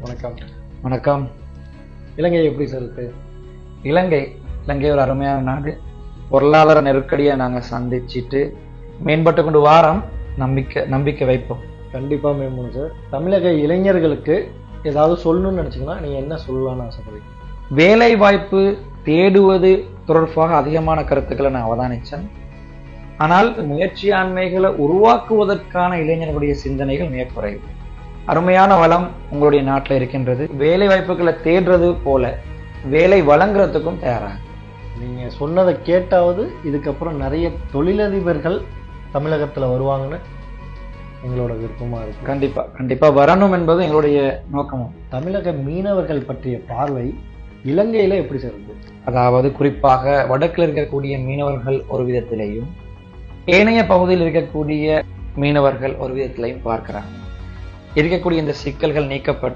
வணக்கம். வணக்கம். இலங்கை எப்படி சார் இருக்கு? இலங்கை ஒரு அருமையான நாடு. பொருளாதார நெருக்கடியை நாங்கள் சந்திச்சுட்டு மேம்பட்டு கொண்டு வாரம் நம்பிக்கை வைப்போம். கண்டிப்பாக மேம்படும் சார். தமிழக இளைஞர்களுக்கு ஏதாவது சொல்லணும்னு நினச்சிங்கன்னா நீங்கள் என்ன சொல்லலாம்னு ஆசைப்படுறீங்க? வேலை வாய்ப்பு தேடுவது தொடர்பாக அதிகமான கருத்துக்களை நான் அவதானித்தேன். ஆனால் முயற்சியாண்மைகளை உருவாக்குவதற்கான இளைஞர்களுடைய சிந்தனைகள் மிக குறைவு. அருமையான வளம் உங்களுடைய நாட்டில் இருக்கின்றது. வேலை வாய்ப்புகளை தேடுறது போல வேலை வழங்குறதுக்கும் தயாராக. நீங்கள் சொன்னதை கேட்டாவது இதுக்கப்புறம் நிறைய தொழிலதிபர்கள் தமிழகத்தில் வருவாங்கன்னு எங்களோட விருப்பமாக இருக்கு. கண்டிப்பாக வரணும் என்பது எங்களுடைய நோக்கமும். தமிழக மீனவர்கள் பற்றிய பார்வை இலங்கையில் எப்படி சார் இருக்கு? அதாவது குறிப்பாக வடக்கில் இருக்கக்கூடிய மீனவர்கள் ஒரு விதத்திலேயும் ஏனைய பகுதியில் இருக்கக்கூடிய மீனவர்கள் ஒரு விதத்திலையும் பார்க்கிறாங்க. இருக்கக்கூடிய இந்த சிக்கல்கள் நீக்கப்பட்டு